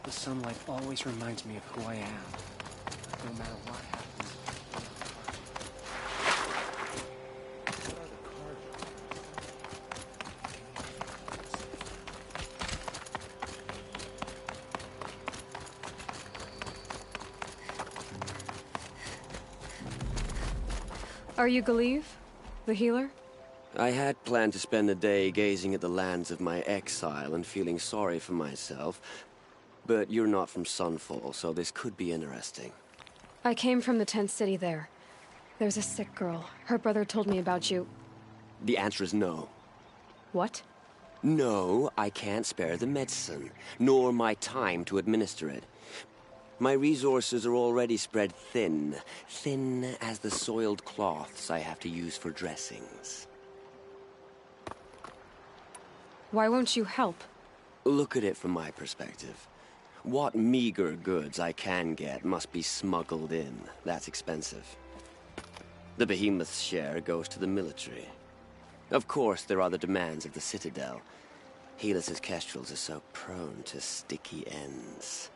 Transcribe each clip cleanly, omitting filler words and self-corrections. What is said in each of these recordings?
The sunlight always reminds me of who I am, no matter what happens. Are you Galeev? The healer? I had planned to spend the day gazing at the lands of my exile and feeling sorry for myself, but you're not from Sunfall, so this could be interesting. I came from the tent city there. There's a sick girl. Her brother told me about you. The answer is no. What? No, I can't spare the medicine, nor my time to administer it. My resources are already spread thin, thin as the soiled cloths I have to use for dressings. Why won't you help? Look at it from my perspective. What meager goods I can get must be smuggled in. That's expensive. The behemoth's share goes to the military. Of course, there are the demands of the Citadel. Helis's kestrels are so prone to sticky ends.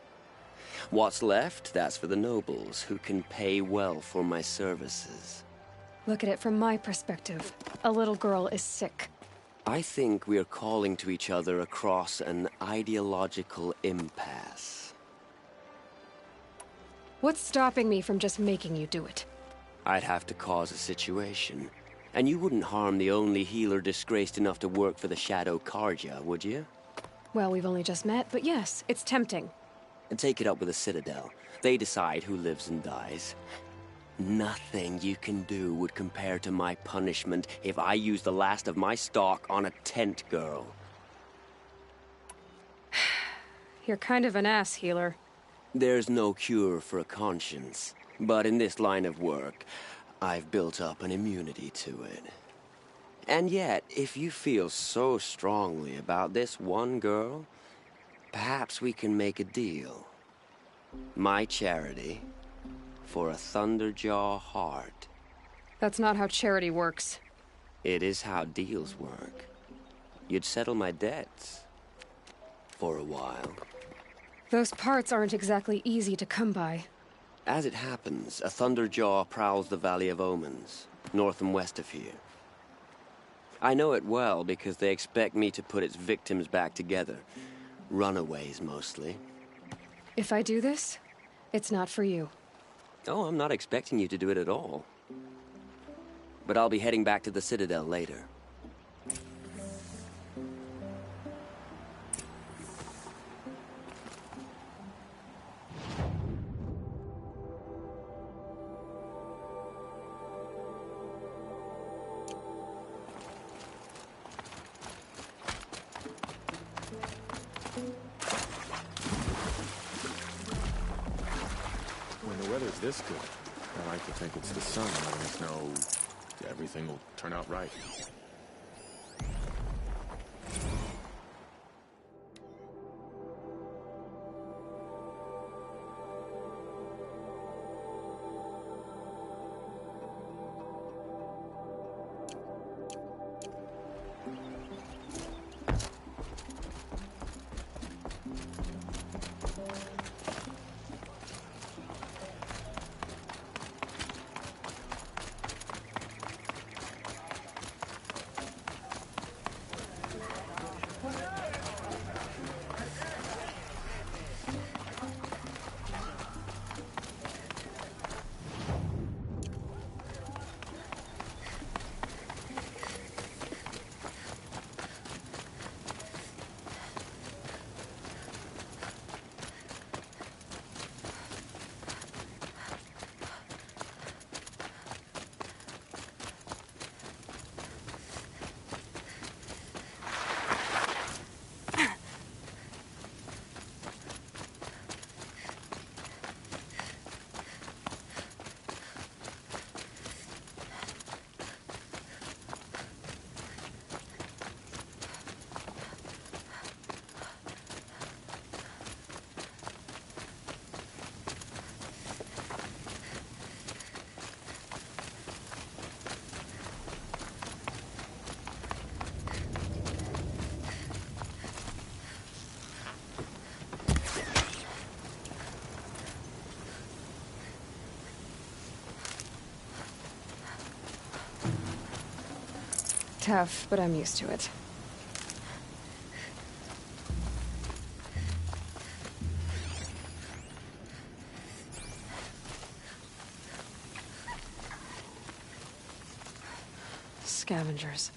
What's left, that's for the nobles, who can pay well for my services. Look at it from my perspective. A little girl is sick. I think we're calling to each other across an ideological impasse. What's stopping me from just making you do it? I'd have to cause a situation. And you wouldn't harm the only healer disgraced enough to work for the Shadow Carja, would you? Well, we've only just met, but yes, it's tempting. And take it up with the Citadel. They decide who lives and dies. Nothing you can do would compare to my punishment if I used the last of my stock on a tent girl. You're kind of an ass, healer. There's no cure for a conscience, but in this line of work, I've built up an immunity to it. And yet, if you feel so strongly about this one girl, perhaps we can make a deal. My charity for a Thunderjaw heart. That's not how charity works. It is how deals work. You'd settle my debts. For a while. Those parts aren't exactly easy to come by. As it happens, a Thunderjaw prowls the Valley of Omens, north and west of here. I know it well because they expect me to put its victims back together. Runaways, mostly. If I do this, it's not for you. Oh, I'm not expecting you to do it at all. But I'll be heading back to the Citadel later. When the weather's this good, I like to think it's the sun letting us know everything will turn out right. tough, but I'm used to it. Scavengers.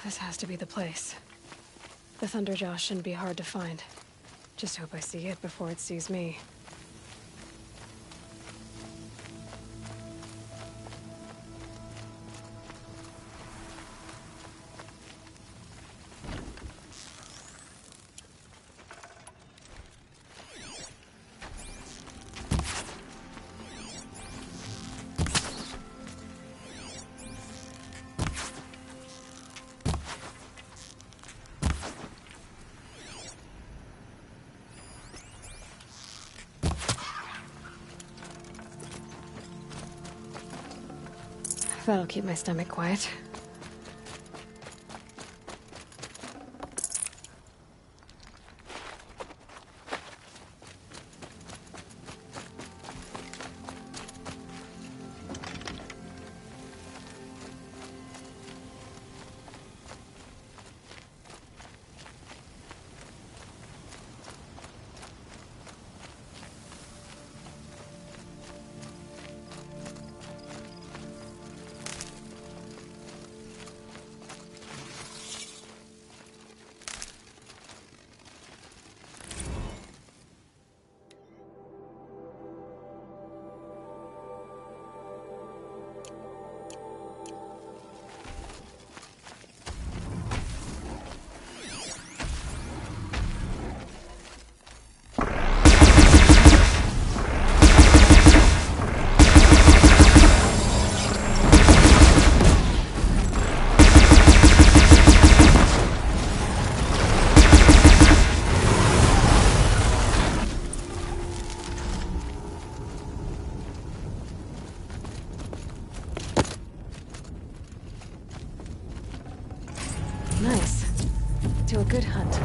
This has to be the place. The Thunderjaw shouldn't be hard to find. Just hope I see it before it sees me. That'll keep my stomach quiet. good hunt.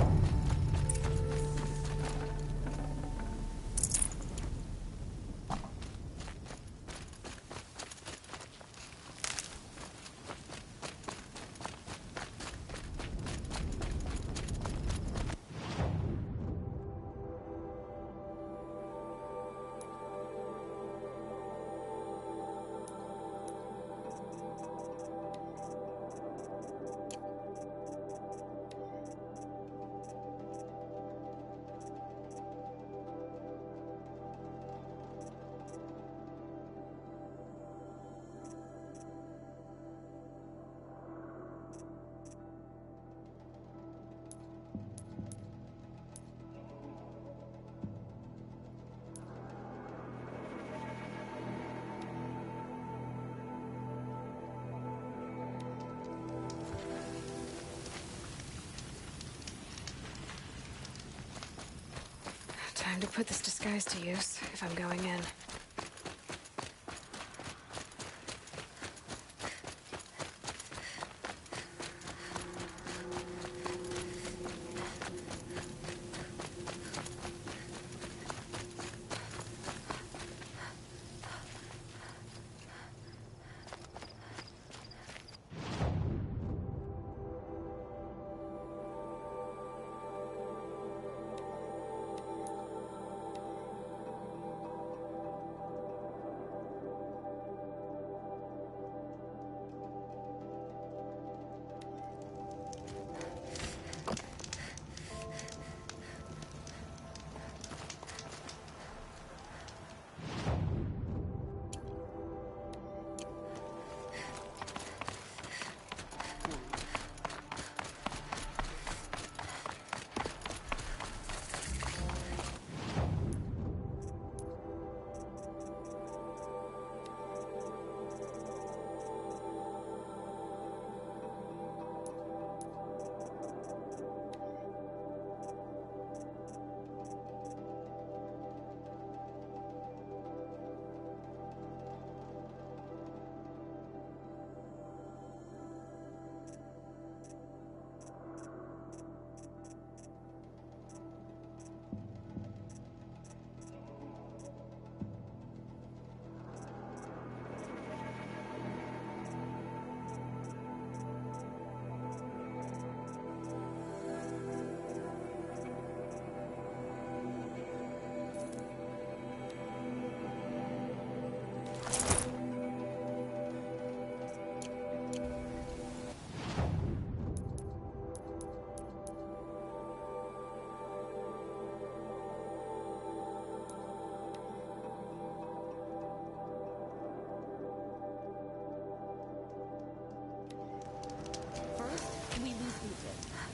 Time to put this disguise to use, if I'm going in.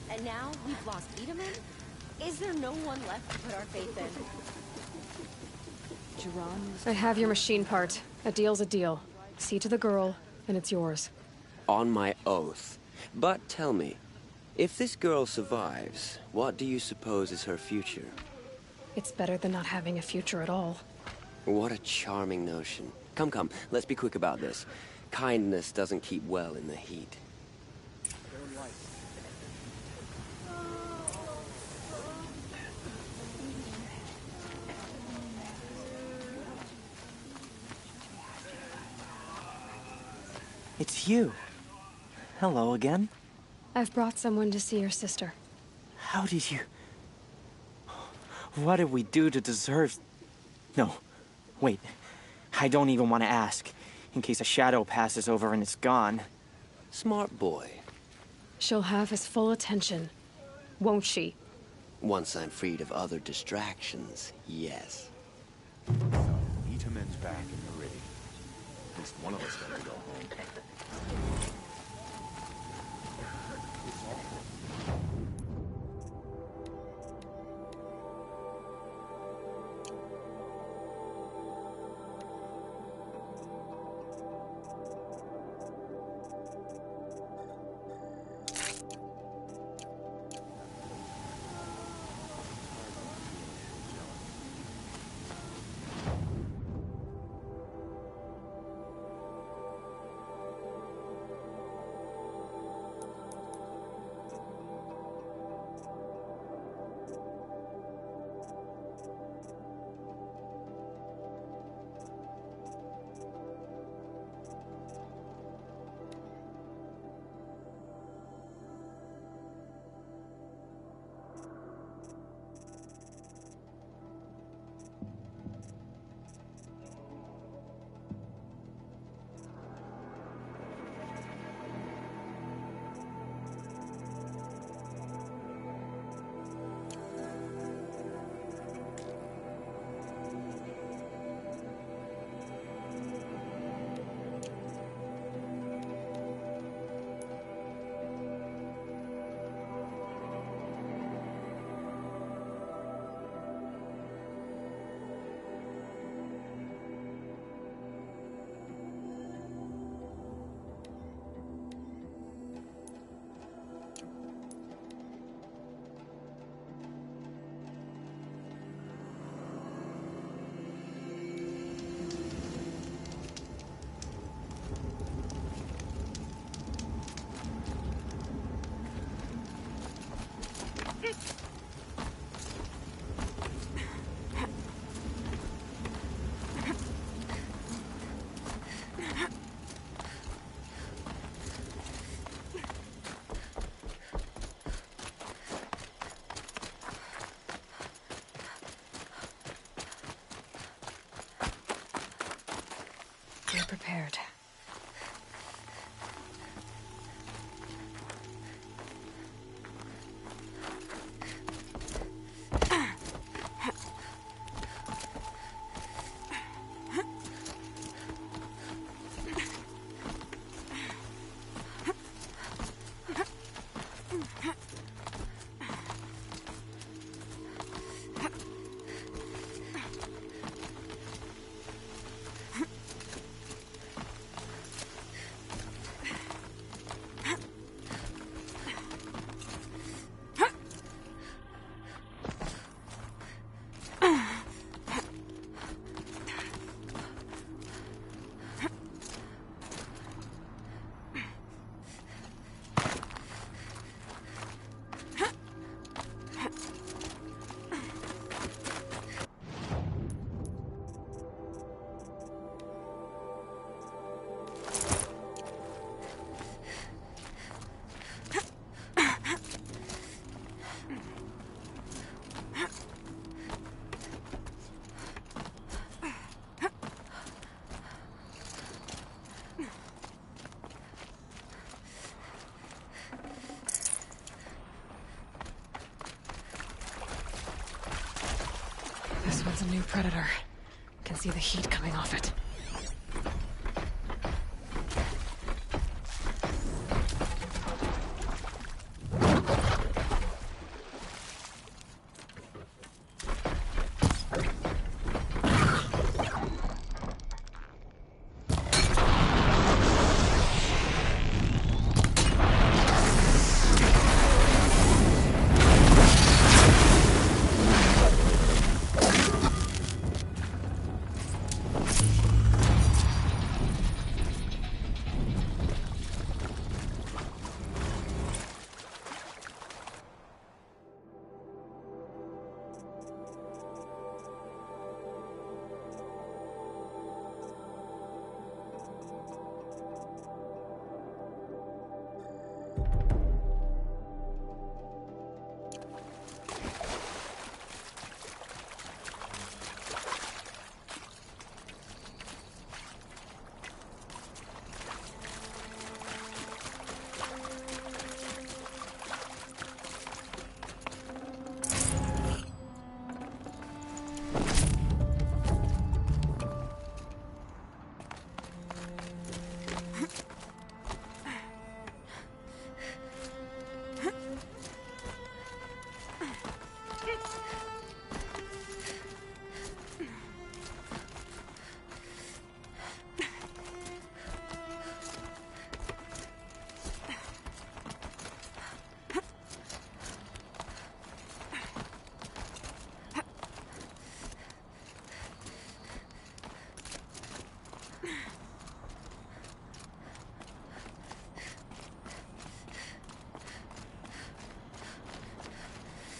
And now we've lost Itamen? Is there no one left to put our faith in? I have your machine part. A deal's a deal. See to the girl, and it's yours. On my oath. But tell me, if this girl survives, what do you suppose is her future? It's better than not having a future at all. What a charming notion. Come, come, let's be quick about this. Kindness doesn't keep well in the heat. It's you. Hello again. I've brought someone to see your sister. How did you... What did we do to deserve... No, wait. I don't even want to ask, in case a shadow passes over and it's gone. Smart boy. She'll have his full attention, won't she? Once I'm freed of other distractions, yes. Itamen's back in Meridian. At least one of us got to go home. prepared. This one's a new predator. Can see the heat coming off it.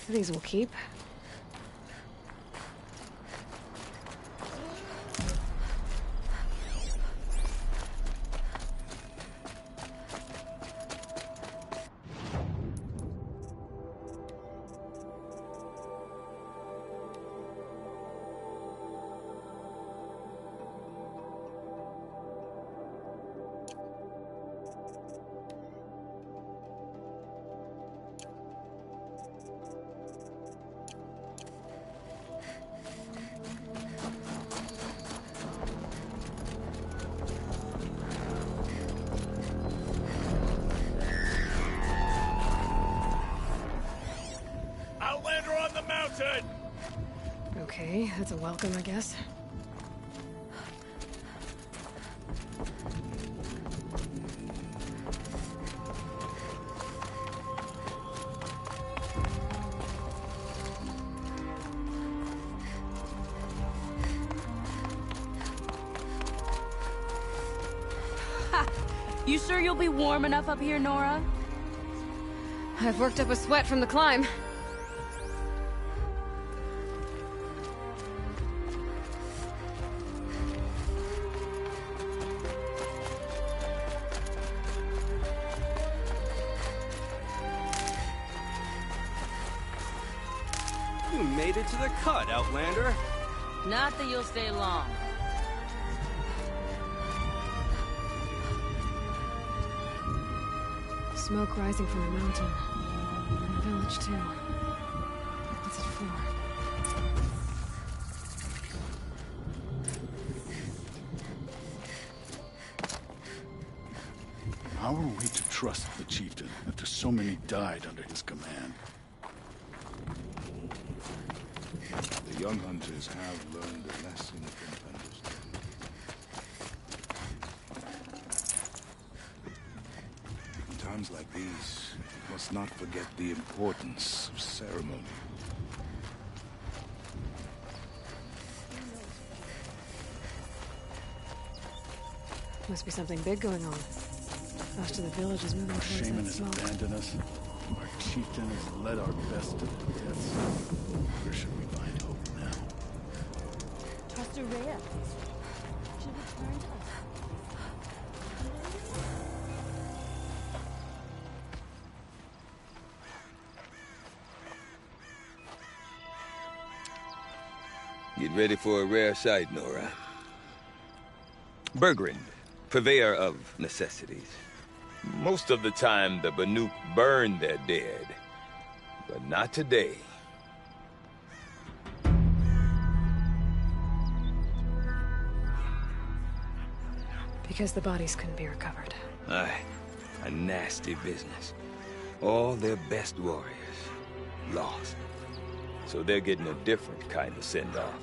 These will keep. Okay, that's a welcome, I guess. You sure you'll be warm enough up here, Nora? I've worked up a sweat from the climb. You made it to the cut, Outlander. Not that you'll stay long. smoke rising from the mountain. And the village, too. What's it for? How are we to trust the chieftain after so many died under his command? The young hunters have learned a lesson from Thunderstone. In times like these, we must not forget the importance of ceremony. Must be something big going on. Most of the village is moving Our towards shaman that has smoke. abandoned us. Our chieftain has led our best to death. Where should we find hope now? Trust Rhea. She returned us. Get ready for a rare sight, Nora. Bergrind, purveyor of necessities. Most of the time, the Banuk burn their dead. But not today. Because the bodies couldn't be recovered. Aye, a nasty business. All their best warriors lost. So they're getting a different kind of send-off.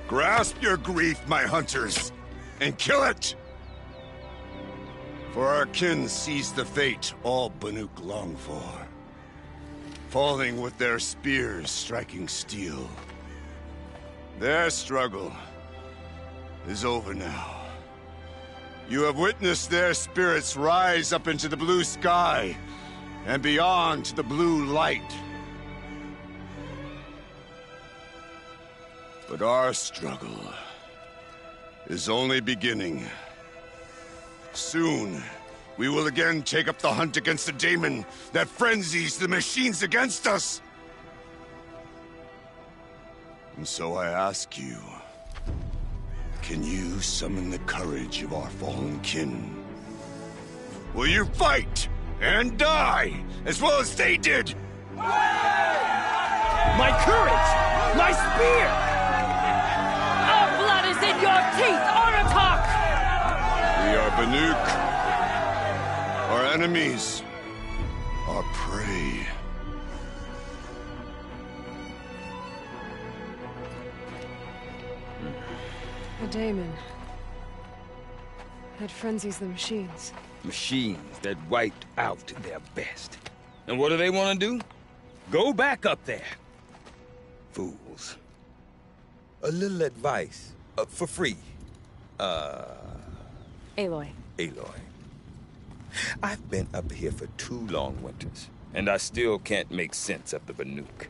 Grasp your grief, my hunters, and kill it! For our kin sees the fate all Banuk long for. Falling with their spears striking steel. Their struggle is over now. You have witnessed their spirits rise up into the blue sky and beyond to the blue light. But our struggle is only beginning. Soon, we will again take up the hunt against the daemon that frenzies the machines against us. And so I ask you, can you summon the courage of our fallen kin? Will you fight and die as well as they did? My courage! My spear! Our blood is in your teeth, Aratak! We are Banuk. Our enemies are prey. A daemon. That frenzies the machines. Machines that wiped out their best. And what do they want to do? Go back up there. Fools. A little advice, for free. Aloy. Aloy. I've been up here for 2 long winters, and I still can't make sense of the Banuk.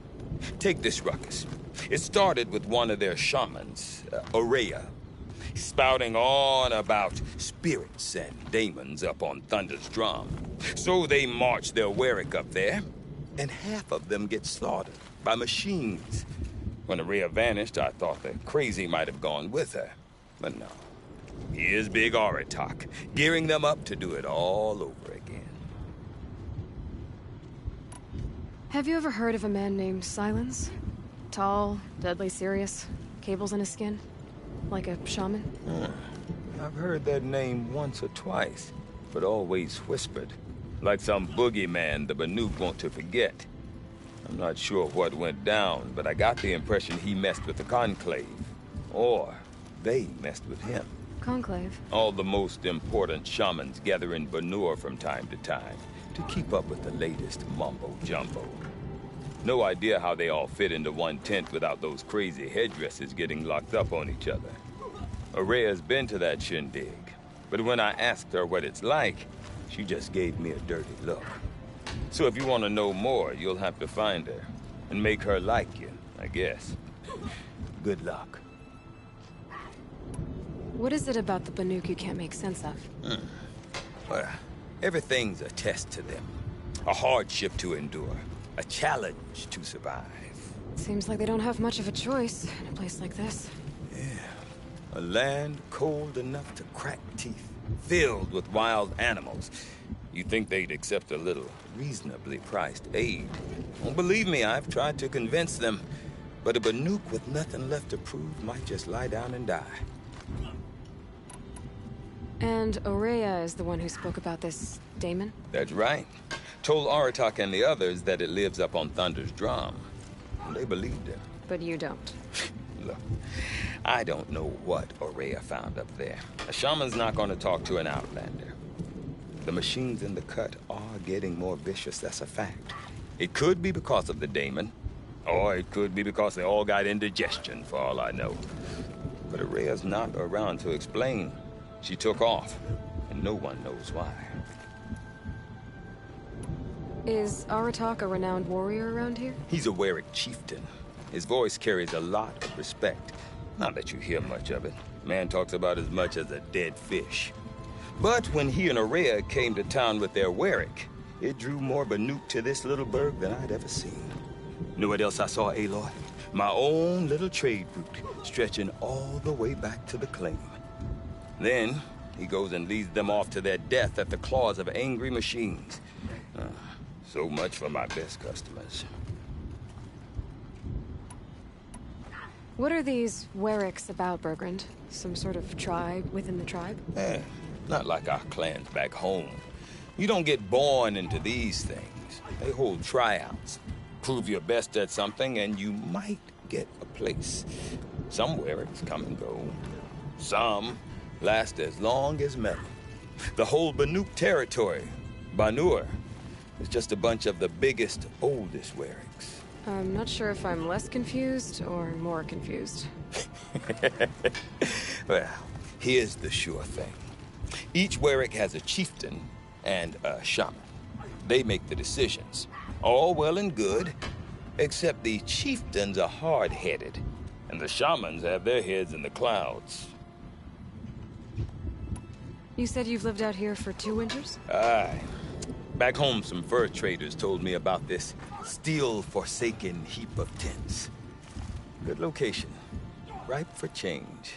Take this ruckus. It started with one of their shamans, Aurea, spouting on about spirits and daemons up on Thunder's drum. So they march their Warwick up there, and half of them get slaughtered by machines. When Araya vanished, I thought the crazy might have gone with her. But no. Here's Big Aratak, gearing them up to do it all over again. Have you ever heard of a man named Silence? Tall, deadly serious, cables in his skin? Like a shaman? I've heard that name once or twice, but always whispered. Like some boogeyman the Banuk want to forget. I'm not sure what went down, but I got the impression he messed with the Conclave. Or they messed with him. Conclave? All the most important shamans gather in Banur from time to time to keep up with the latest mumbo-jumbo. No idea how they all fit into one tent without those crazy headdresses getting locked up on each other. Araya's been to that shindig, but when I asked her what it's like, she just gave me a dirty look. So if you want to know more, you'll have to find her and make her like you, I guess. Good luck. What is it about the Banuk you can't make sense of? Well, everything's a test to them. A hardship to endure. A challenge to survive. Seems like they don't have much of a choice in a place like this. Yeah. A land cold enough to crack teeth. Filled with wild animals. You'd think they'd accept a little reasonably priced aid. Well, believe me, I've tried to convince them. But a Banuk with nothing left to prove might just lie down and die. And Araya is the one who spoke about this daemon? That's right. Told Aratak and the others that it lives up on Thunder's drum. And they believed him. But you don't. Look, I don't know what Araya found up there. A shaman's not going to talk to an outlander. The machines in the cut are getting more vicious, that's a fact. It could be because of the daemon, or it could be because they all got indigestion, for all I know. But Araya's not around to explain. She took off, and no one knows why. Is Aratak a renowned warrior around here? He's a Werik chieftain. His voice carries a lot of respect. Not that you hear much of it. Man talks about as much as a dead fish. But when he and Araya came to town with their Werik, it drew more Banuk to this little burg than I'd ever seen. Know what else I saw, Aloy? My own little trade route, stretching all the way back to the claim. Then, he goes and leads them off to their death at the claws of angry machines. So much for my best customers. What are these Weriks about, Bergrand? Some sort of tribe within the tribe? Not like our clans back home. You don't get born into these things. They hold tryouts. Prove your best at something and you might get a place. Some Weriks come and go. Some last as long as metal. The whole Banuk territory, Banur, is just a bunch of the biggest, oldest Weriks. I'm not sure if I'm less confused or more confused. Well, here's the sure thing. Each Werik has a chieftain and a shaman. They make the decisions. All well and good, except the chieftains are hard-headed, and the shamans have their heads in the clouds. You said you've lived out here for 2 winters? Aye. Back home, some fur traders told me about this still-forsaken heap of tents. Good location. Ripe for change.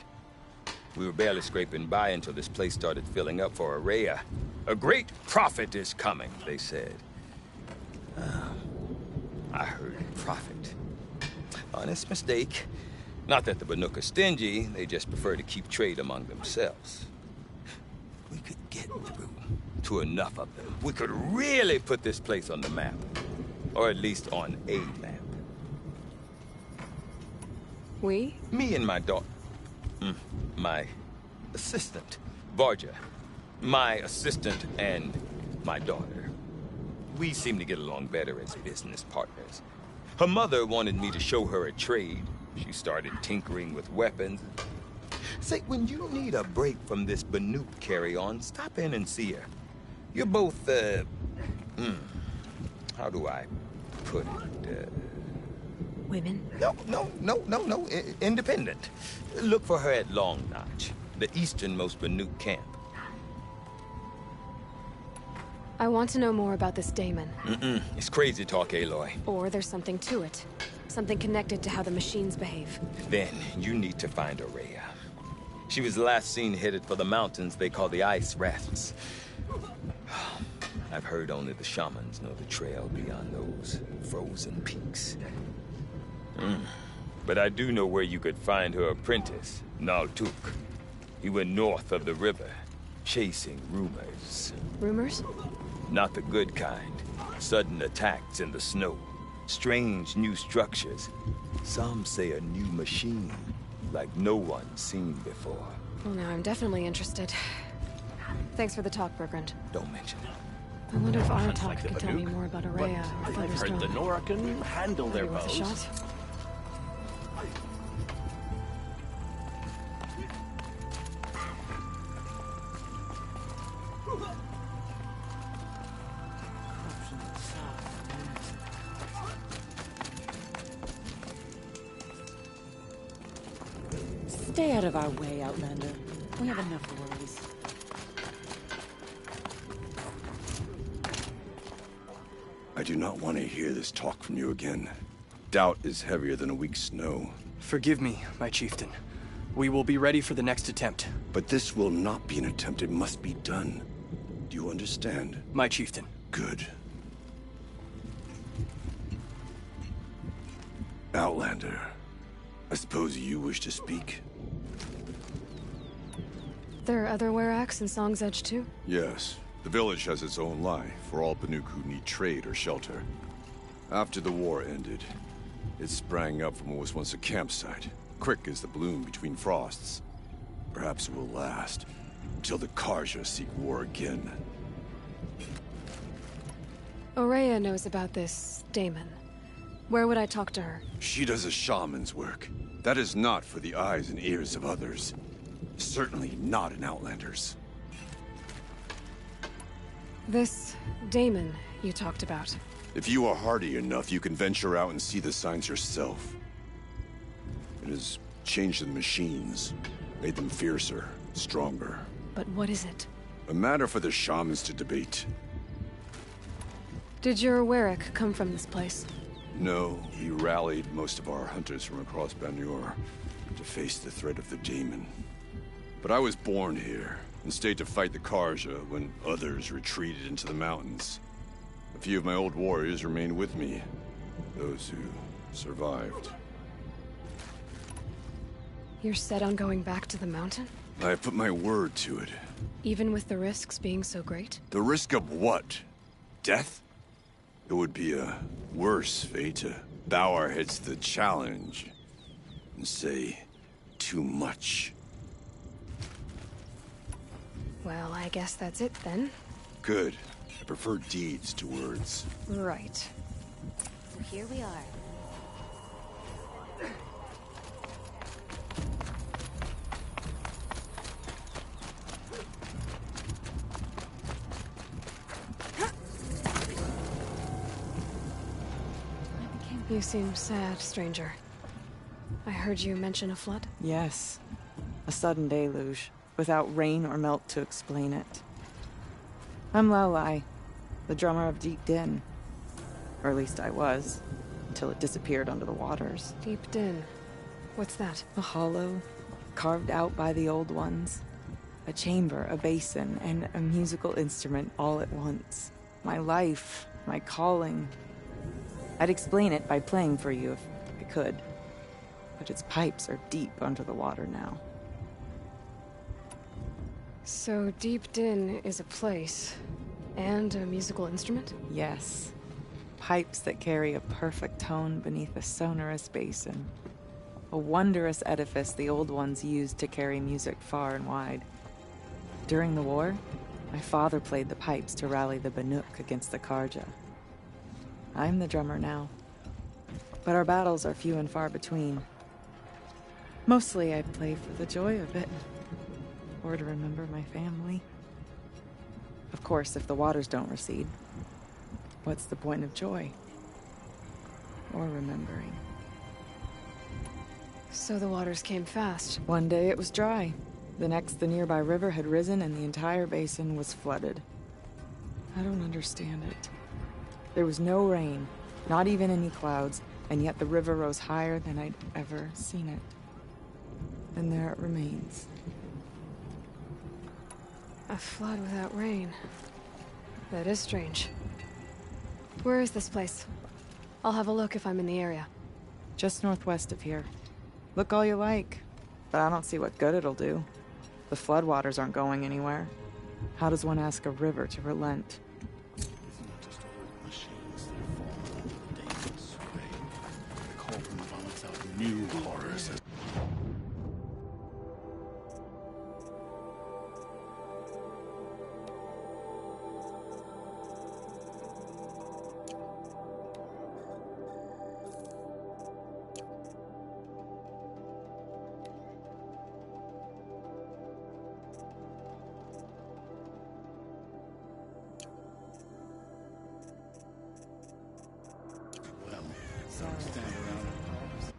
We were barely scraping by until this place started filling up for Araya. A great prophet is coming, they said. I heard prophet. Honest mistake. Not that the Banuk are stingy, they just prefer to keep trade among themselves. We could get through to enough of them. We could really put this place on the map. Or at least on a map. We? Me and my daughter. My assistant, Varja. My assistant and my daughter. We seem to get along better as business partners. Her mother wanted me to show her a trade. She started tinkering with weapons. Say, when you need a break from this Banuk carry-on, stop in and see her. You're both, how do I put it? Women? No. Independent. Look for her at Long Notch, the easternmost Banuk camp. I want to know more about this Daemon. It's crazy talk, Aloy. Or there's something to it. Something connected to how the machines behave. Then you need to find Ourea. She was last seen headed for the mountains they call the Ice Rafts. I've heard only the shamans know the trail beyond those frozen peaks. But I do know where you could find her apprentice, Naltuk. He went north of the river, chasing rumors. Rumors? Not the good kind. Sudden attacks in the snow. Strange new structures. Some say a new machine, like no one's seen before. Well, now I'm definitely interested. Thanks for the talk, Bergrand. Don't mention it. I wonder if Sounds Aratak like the could tell me Banuk, more about but Ourea or I've heard Thunderstone. the Nora can handle their Maybe worth a bows. shot? Stay out of our way, Outlander. We have enough worries. I do not want to hear this talk from you again. Doubt is heavier than a week's snow. Forgive me, my chieftain. We will be ready for the next attempt. But this will not be an attempt. It must be done. Do you understand? My chieftain. Good. Outlander, I suppose you wish to speak? There are other Weraks in Song's Edge too? Yes. The village has its own life for all Banuk who need trade or shelter. After the war ended, it sprang up from what was once a campsite, quick as the bloom between frosts. Perhaps it will last, until the Karja seek war again. Ourea knows about this Daemon. Where would I talk to her? She does a shaman's work. That is not for the eyes and ears of others. Certainly not an Outlander's. This Daemon you talked about. If you are hardy enough, you can venture out and see the signs yourself. It has changed the machines, made them fiercer, stronger. But what is it? A matter for the shamans to debate. Did your Werak come from this place? No, he rallied most of our hunters from across Banur to face the threat of the Daemon. But I was born here, and stayed to fight the Karja when others retreated into the mountains. A few of my old warriors remained with me, those who survived. You're set on going back to the mountain? I have put my word to it. Even with the risks being so great? The risk of what? Death? It would be a worse fate to bow our heads to the challenge and say too much. Well, I guess that's it then. Good. I prefer deeds to words. Right. So here we are. You seem sad, stranger. I heard you mention a flood? Yes. A sudden deluge, without rain or melt to explain it. I'm Lalai, the drummer of Deep Din. Or at least I was, until it disappeared under the waters. Deep Din. What's that? A hollow, carved out by the Old Ones. A chamber, a basin, and a musical instrument all at once. My life, my calling. I'd explain it by playing for you if I could. But its pipes are deep under the water now. So Deep Din is a place, and a musical instrument? Yes. Pipes that carry a perfect tone beneath a sonorous basin. A wondrous edifice the Old Ones used to carry music far and wide. During the war, my father played the pipes to rally the Banuk against the Karja. I'm the drummer now. But our battles are few and far between. Mostly I play for the joy of it. Or to remember my family. Of course, if the waters don't recede, what's the point of joy? Or remembering? So the waters came fast. One day it was dry. The next, the nearby river had risen and the entire basin was flooded. I don't understand it. There was no rain, not even any clouds, and yet the river rose higher than I'd ever seen it. And there it remains. A flood without rain. That is strange. Where is this place? I'll have a look if I'm in the area. Just northwest of here. Look all you like, but I don't see what good it'll do. The floodwaters aren't going anywhere. How does one ask a river to relent? It's not just old machines that are falling under the dangerous sway. The cauldron vomits out new horrors. Well, some stand around and pause.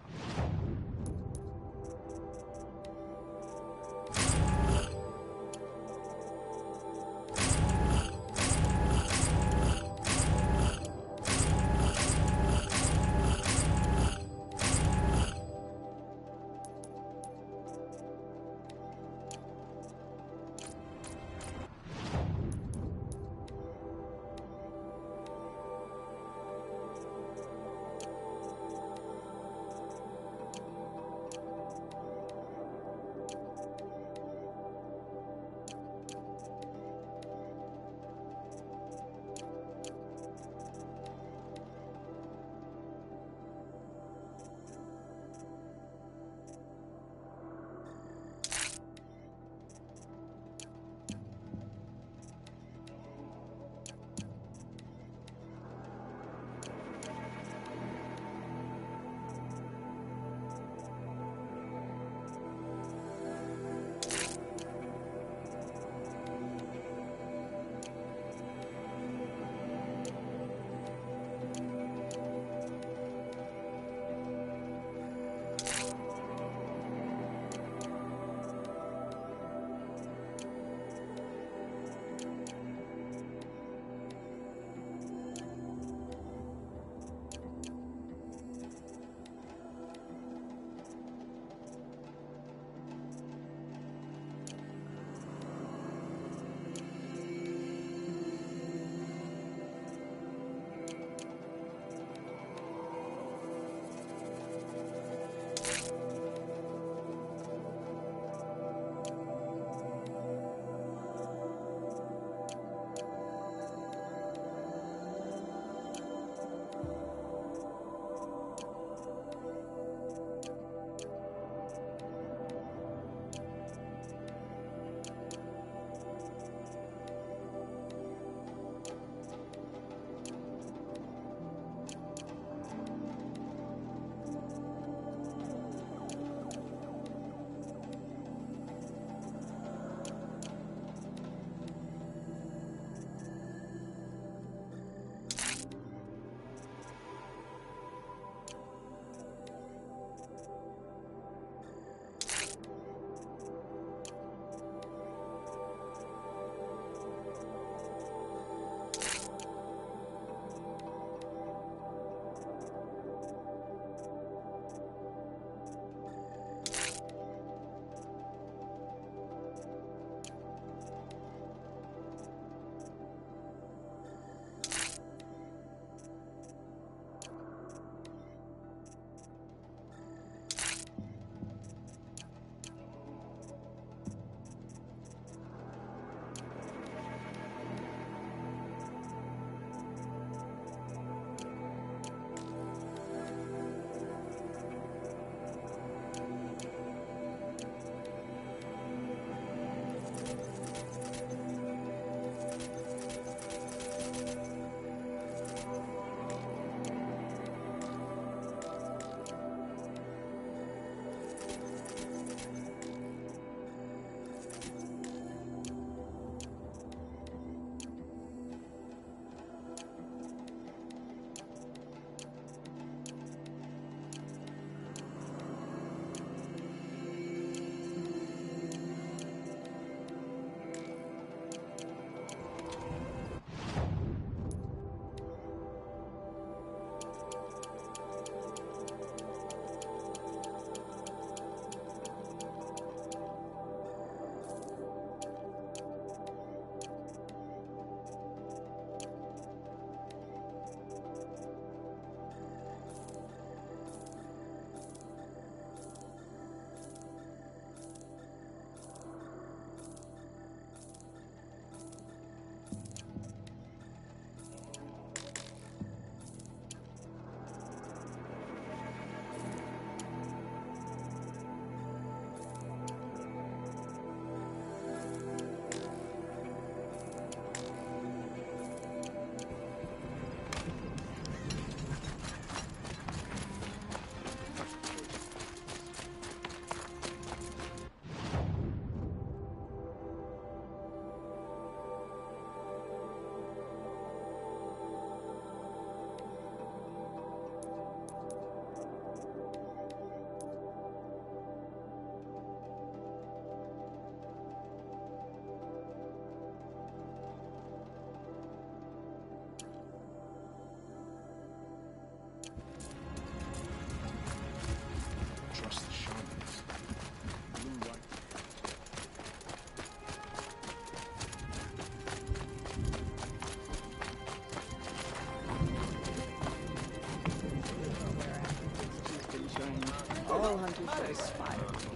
Troll hunters that aspire to be.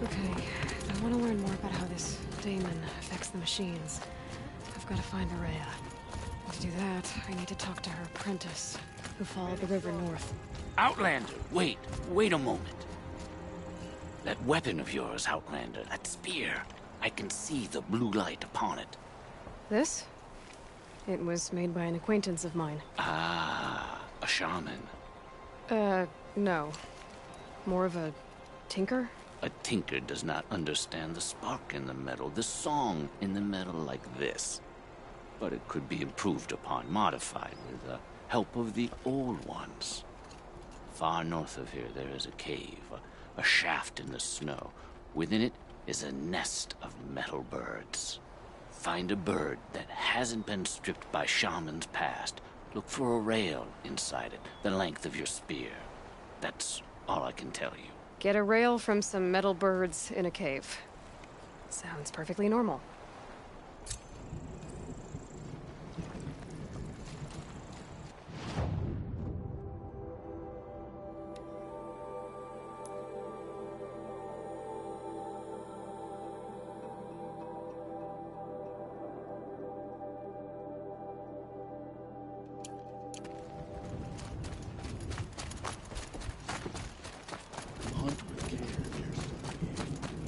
Okay, if I want to learn more about how this daemon affects the machines, I've got to find Araya. And to do that, I need to talk to her apprentice, who followed the river north. Outlander, wait a moment. That weapon of yours, Outlander, that spear. I can see the blue light upon it. This? It was made by an acquaintance of mine. Ah, a shaman. No. More of a tinker? A tinker does not understand the spark in the metal, the song in the metal like this. But it could be improved upon, modified with the help of the old ones. Far north of here there is a cave, a shaft in the snow. Within it is a nest of metal birds. Find a bird that hasn't been stripped by shamans past. Look for a rail inside it, the length of your spear. That's all I can tell you. Get a rail from some metal birds in a cave. Sounds perfectly normal.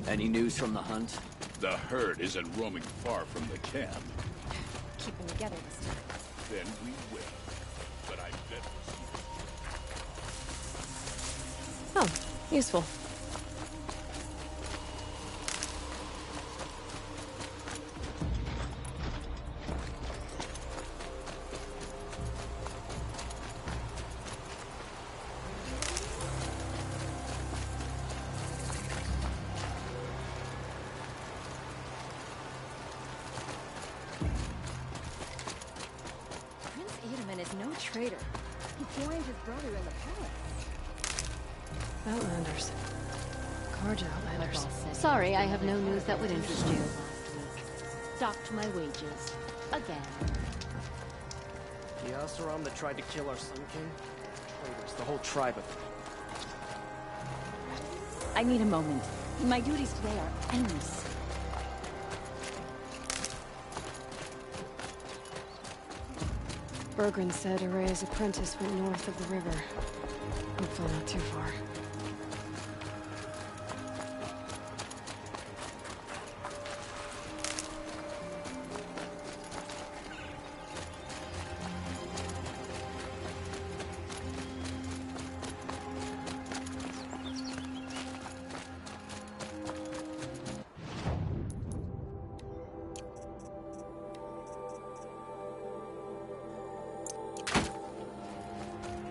Any news from the hunt? The herd isn't roaming far from the camp. Keep them together this time. Then we will. But I bet we'll see. Oh, useful. Prince Adaman is no traitor. He joined his brother in the palace. Outlanders. Karja Outlanders. Sorry, I have no news that would interest you. Docked my wages. Again. The Oseram that tried to kill our Sun King? Traitors, the whole tribe of them. I need a moment. My duties today are endless. Bergren said Araya's apprentice went north of the river. Hopefully not too far.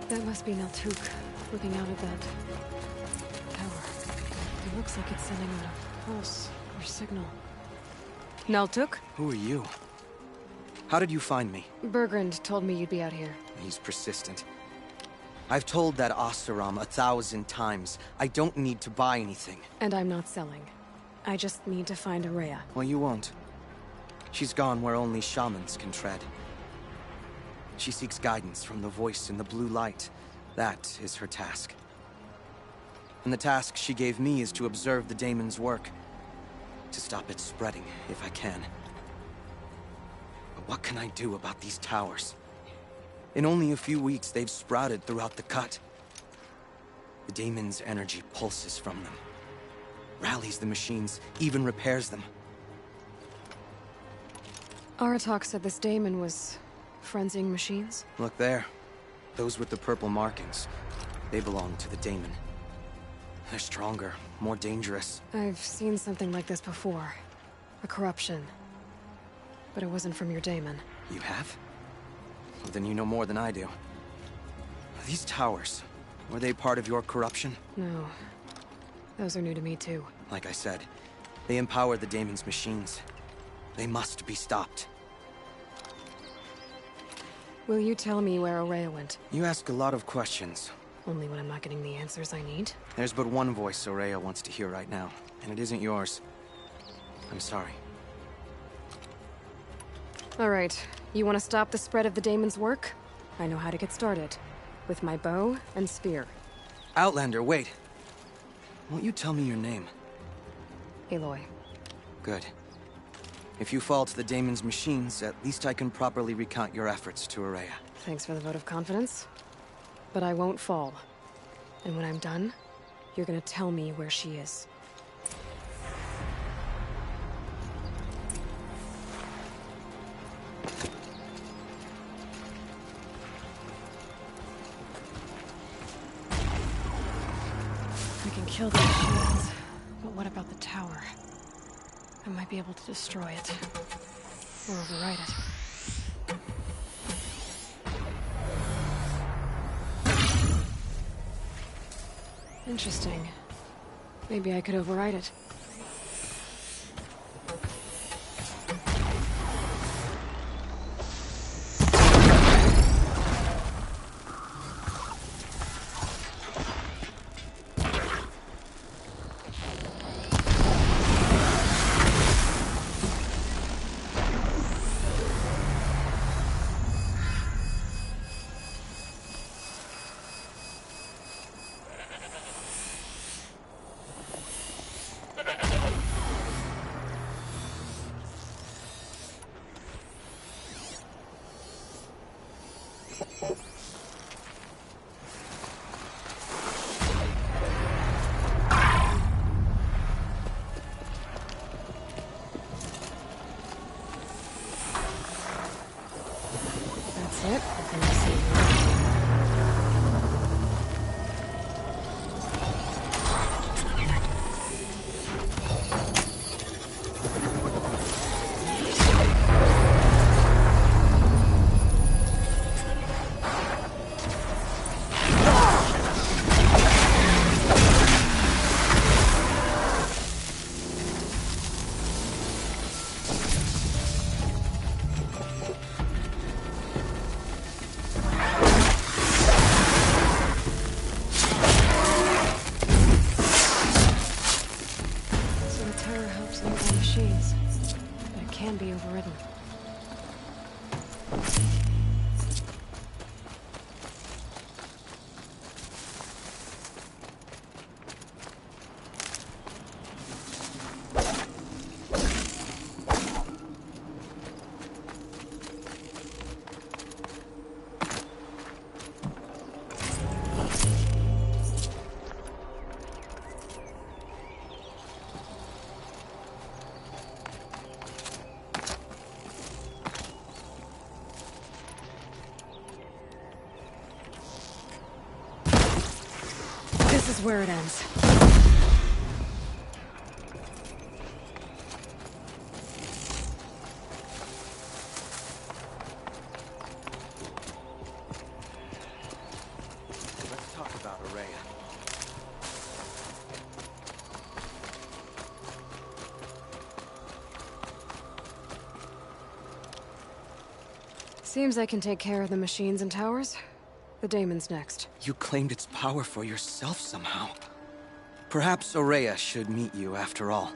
That must be Naltuk, looking out of that tower. It looks like it's sending out a pulse or signal. Naltuk? Who are you? How did you find me? Bergrand told me you'd be out here. He's persistent. I've told that Oseram 1,000 times. I don't need to buy anything. And I'm not selling. I just need to find Araya. Well, you won't. She's gone where only shamans can tread. She seeks guidance from the voice in the blue light. That is her task. And the task she gave me is to observe the daemon's work. To stop it spreading, if I can. But what can I do about these towers? In only a few weeks, they've sprouted throughout the cut. The daemon's energy pulses from them. Rallies the machines, even repairs them. Aratak said this daemon was frenzying machines? Look there. Those with the purple markings. They belong to the daemon. They're stronger, more dangerous. I've seen something like this before. A corruption. But it wasn't from your daemon. You have? Well, then you know more than I do. These towers, were they part of your corruption? No. Those are new to me too. Like I said, they empower the daemon's machines. They must be stopped. Will you tell me where Araya went? You ask a lot of questions. Only when I'm not getting the answers I need? There's but one voice Araya wants to hear right now, and it isn't yours. I'm sorry. Alright. You want to stop the spread of the daemon's work? I know how to get started. With my bow and spear. Outlander, wait. Won't you tell me your name? Aloy. Good. If you fall to the Daemon's machines, at least I can properly recount your efforts to Ourea. Thanks for the vote of confidence. But I won't fall. And when I'm done, you're gonna tell me where she is. We can kill these shields, but what about the tower? I might be able to destroy it. Or override it. Interesting. Maybe I could override it. That's it. Let me see. Machines, but it can be overridden. This is where it ends. Let's talk about Ourea. Seems I can take care of the machines and towers. The Daemon's next. You claimed its power for yourself somehow. Perhaps Ourea should meet you after all.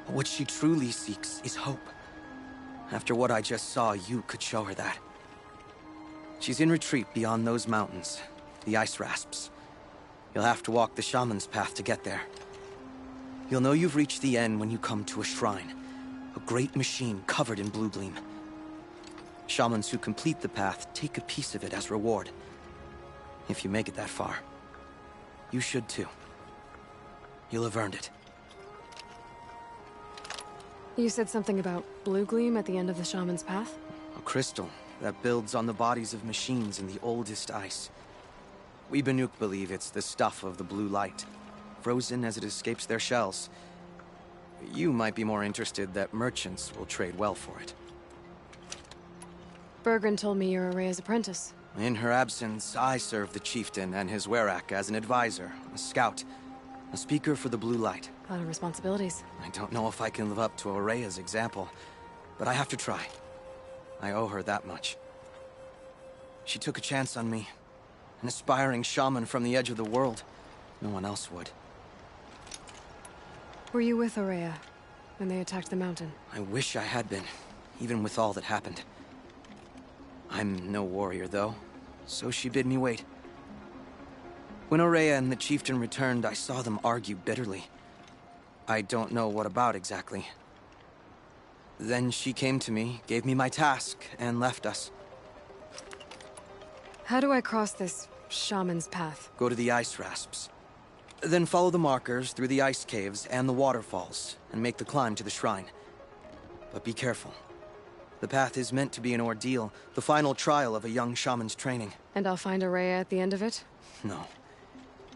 What she truly seeks is hope. After what I just saw, you could show her that. She's in retreat beyond those mountains, the Ice Rasps. You'll have to walk the Shaman's path to get there. You'll know you've reached the end when you come to a shrine. A great machine covered in blue gleam. Shamans who complete the path take a piece of it as reward. If you make it that far, you should too. You'll have earned it. You said something about blue gleam at the end of the Shaman's path? A crystal that builds on the bodies of machines in the oldest ice. We Banuk believe it's the stuff of the blue light, frozen as it escapes their shells. You might be more interested that merchants will trade well for it. Bergren told me you're Ourea's apprentice. In her absence, I serve the chieftain and his werak as an advisor, a scout, a speaker for the blue light. A lot of responsibilities. I don't know if I can live up to Ourea's example, but I have to try. I owe her that much. She took a chance on me, an aspiring shaman from the edge of the world. No one else would. Were you with Ourea when they attacked the mountain? I wish I had been, even with all that happened. I'm no warrior, though. so she bid me wait. When Ourea and the chieftain returned, I saw them argue bitterly. I don't know what about exactly. Then she came to me, gave me my task, and left us. How do I cross this shaman's path? Go to the ice rasps. Then follow the markers through the ice caves and the waterfalls, and make the climb to the shrine. But be careful. The path is meant to be an ordeal, the final trial of a young shaman's training. And I'll find Ourea at the end of it? No.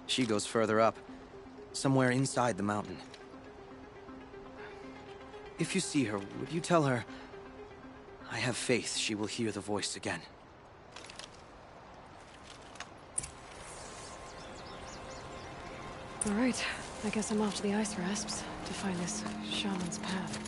She goes further up, somewhere inside the mountain. If you see her, would you tell her, I have faith she will hear the voice again. All right, I guess I'm off to the ice rasps to find this shaman's path.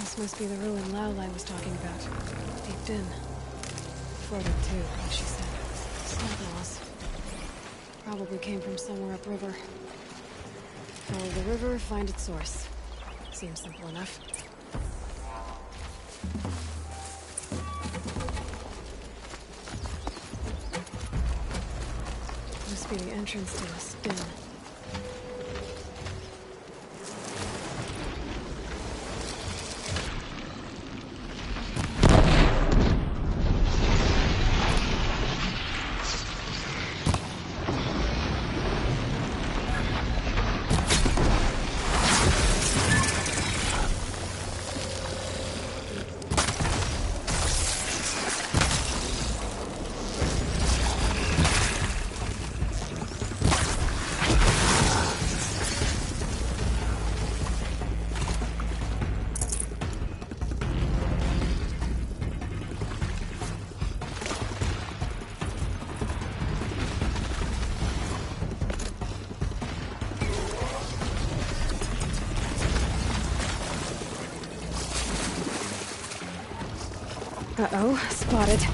This must be the ruin Laolai was talking about. Deep in. Floated too, like she said. Snow laws. Probably came from somewhere upriver. Follow the river, find its source. Seems simple enough. Must be the entrance to the spin. Uh-oh, spotted.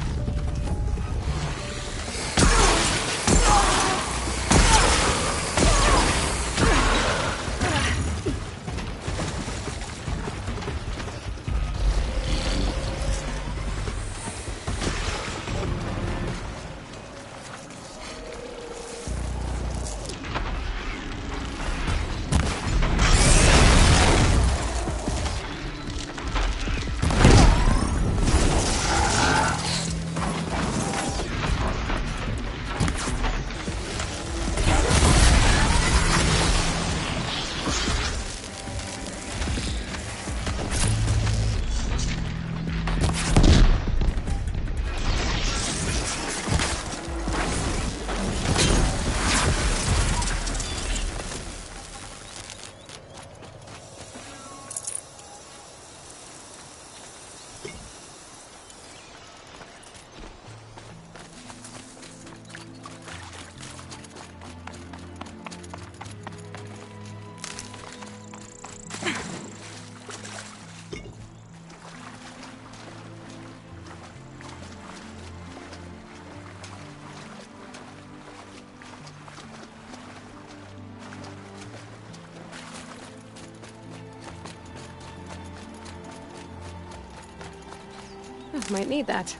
Oh, might need that.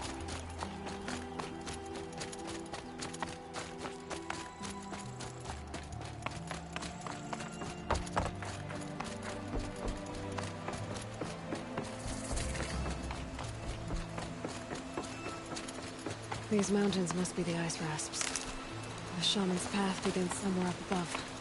These mountains must be the ice rasps. The shaman's path begins somewhere up above.